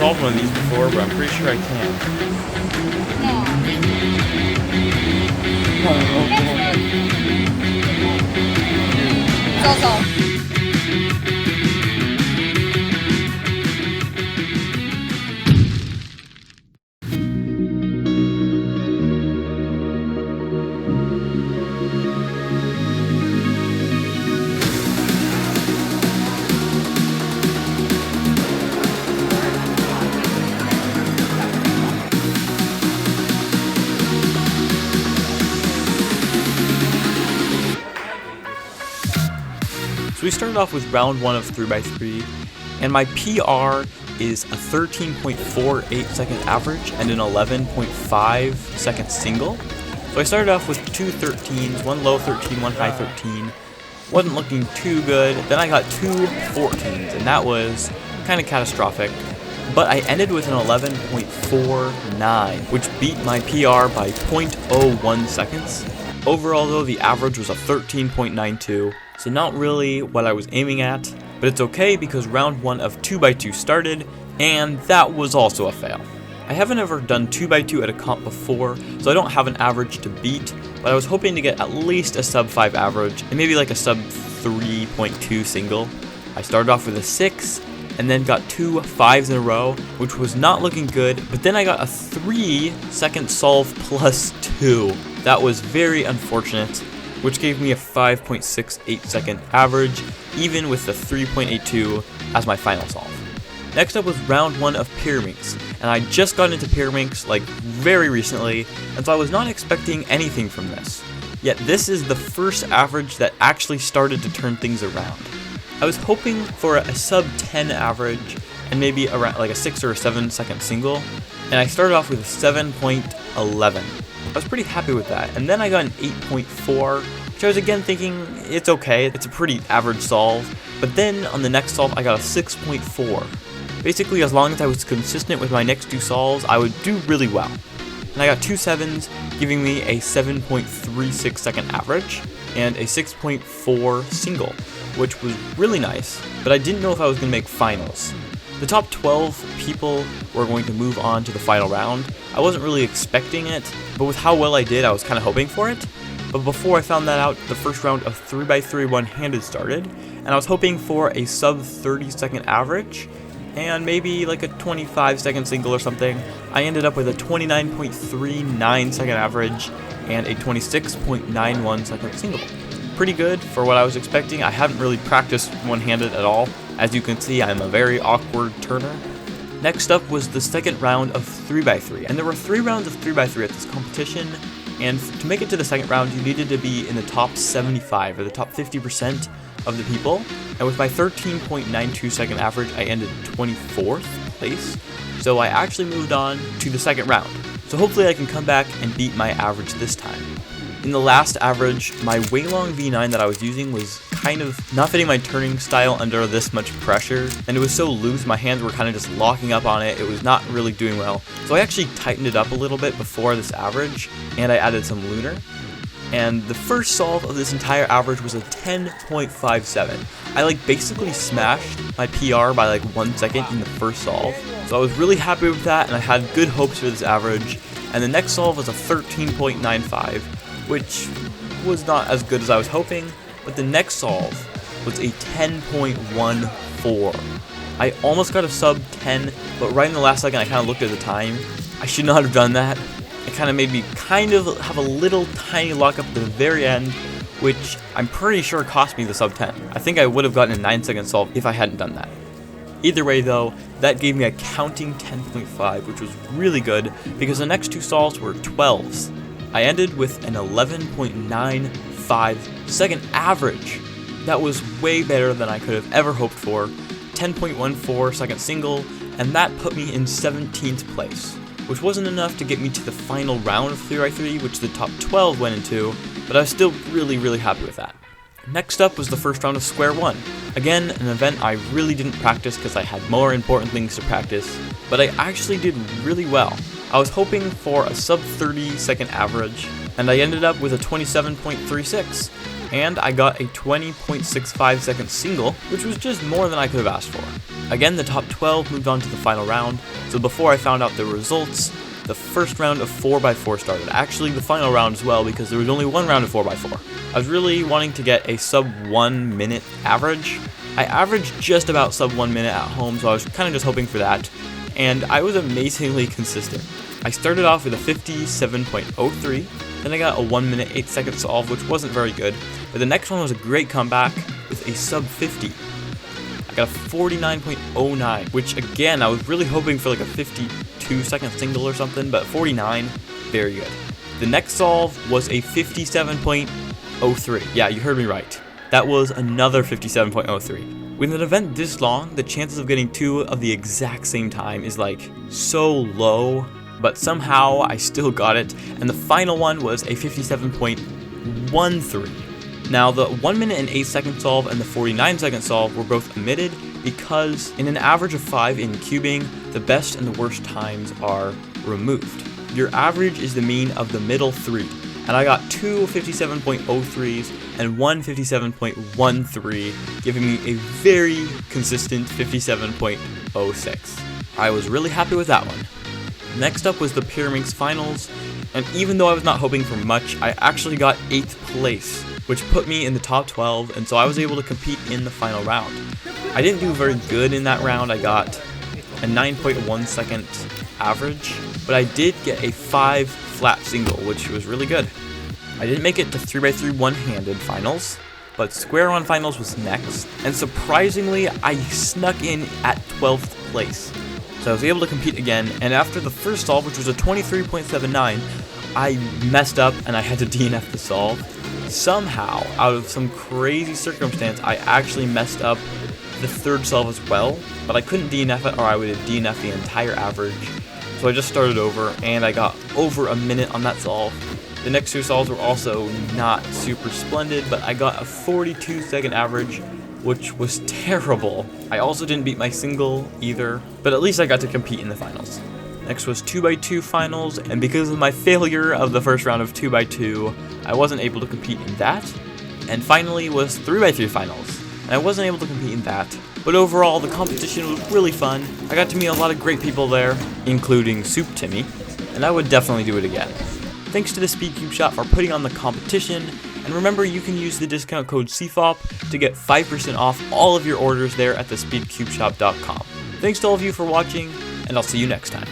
solved one of these before, but I'm pretty sure I can. No. So we started off with round 1 of 3x3, and my PR is a 13.48 second average and an 11.5 second single. So I started off with 2 13s, one low 13, one high 13. Wasn't looking too good. Then I got 2 14s, and that was kind of catastrophic. But I ended with an 11.49, which beat my PR by 0.01 seconds. Overall though, the average was a 13.92, so not really what I was aiming at, but it's okay because round 1 of 2x2 started, and that was also a fail. I haven't ever done 2x2 at a comp before, so I don't have an average to beat, but I was hoping to get at least a sub 5 average, and maybe like a sub 3.2 single. I started off with a 6, and then got 2 5s in a row, which was not looking good, but then I got a 3 second solve plus 2. That was very unfortunate, which gave me a 5.68 second average, even with the 3.82 as my final solve. Next up was round 1 of Pyraminx, and I just got into Pyraminx like very recently, and so I was not expecting anything from this. Yet this is the first average that actually started to turn things around. I was hoping for a sub 10 average and maybe around like a 6 or a 7 second single, and I started off with a 7.11. I was pretty happy with that, and then I got an 8.4, which I was again thinking it's okay, it's a pretty average solve, but then on the next solve I got a 6.4. Basically, as long as I was consistent with my next 2 solves, I would do really well. And I got 2 7s, giving me a 7.36 second average, and a 6.4 single, which was really nice, but I didn't know if I was going to make finals. The top 12 people were going to move on to the final round. I wasn't really expecting it, but with how well I did, I was kind of hoping for it. But before I found that out, the first round of 3x3 one-handed started, and I was hoping for a sub 30 second average, and maybe like a 25 second single or something. I ended up with a 29.39 second average, and a 26.91 second single. Pretty good for what I was expecting. I haven't really practiced one-handed at all. As you can see, I'm a very awkward turner. Next up was the second round of 3x3, and there were 3 rounds of 3x3 at this competition, and to make it to the second round, you needed to be in the top 75, or the top 50% of the people, and with my 13.92 second average, I ended 24th place, so I actually moved on to the second round. So hopefully I can come back and beat my average this time. In the last average, my Waylong V9 that I was using was kind of not fitting my turning style under this much pressure, and it was so loose, my hands were kind of just locking up on it, it was not really doing well. So I actually tightened it up a little bit before this average, and I added some lunar. And the first solve of this entire average was a 10.57. I basically smashed my PR by 1 second in the first solve. So I was really happy with that, and I had good hopes for this average. And the next solve was a 13.95. which was not as good as I was hoping, but the next solve was a 10.14. I almost got a sub 10, but right in the last second I kind of looked at the time. I should not have done that. It kind of made me kind of have a little tiny lockup at the very end, which I'm pretty sure cost me the sub 10. I think I would have gotten a 9-second solve if I hadn't done that. Either way though, that gave me a counting 10.5, which was really good because the next 2 solves were 12s. I ended with an 11.95 second average. That was way better than I could have ever hoped for. 10.14 second single, and that put me in 17th place, which wasn't enough to get me to the final round of 3x3, which the top 12 went into, but I was still really happy with that. Next up was the first round of Square 1. Again, an event I really didn't practice because I had more important things to practice, but I actually did really well. I was hoping for a sub 30 second average, and I ended up with a 27.36. and I got a 20.65 second single, which was just more than I could have asked for. Again, the top 12 moved on to the final round, so before I found out the results, the first round of 4x4 started. Actually, the final round as well, because there was only one round of 4x4. I was really wanting to get a sub 1 minute average. I averaged just about sub 1 minute at home, so I was kind of just hoping for that, and I was amazingly consistent. I started off with a 57.03, then I got a 1 minute 8 second solve, which wasn't very good, but the next one was a great comeback with a sub 50. I got a 49.09, which again, I was really hoping for like a 52 second single or something, but 49, very good. The next solve was a 57.03. Yeah, you heard me right. That was another 57.03. With an event this long, the chances of getting two of the exact same time is like so low, but somehow I still got it, and the final one was a 57.13. Now, the 1 minute and 8 second solve and the 49 second solve were both omitted because in an average of 5 in cubing, the best and the worst times are removed. Your average is the mean of the middle three, and I got two 57.03s and one 57.13, giving me a very consistent 57.06. I was really happy with that one. Next up was the Pyraminx finals, and even though I was not hoping for much, I actually got 8th place, which put me in the top 12, and so I was able to compete in the final round. I didn't do very good in that round. I got a 9.1 second average, but I did get a 5 flat single, which was really good. I didn't make it to 3x3 one-handed finals, but square on finals was next, and surprisingly, I snuck in at 12th place. So I was able to compete again, and after the first solve, which was a 23.79, I messed up and I had to DNF the solve. Somehow, out of some crazy circumstance, I actually messed up the third solve as well, but I couldn't DNF it or I would have DNF'd the entire average. So I just started over, and I got over a minute on that solve. The next two solves were also not super splendid, but I got a 42 second average, which was terrible. I also didn't beat my single either, but at least I got to compete in the finals. Next was 2x2 finals, and because of my failure of the first round of 2x2, I wasn't able to compete in that. And finally was 3x3 finals, and I wasn't able to compete in that. But overall, the competition was really fun. I got to meet a lot of great people there, including Soup Timmy, and I would definitely do it again. Thanks to the SpeedCube Shop for putting on the competition, and remember you can use the discount code CFOP to get 5% off all of your orders there at thespeedcubeshop.com. Thanks to all of you for watching, and I'll see you next time.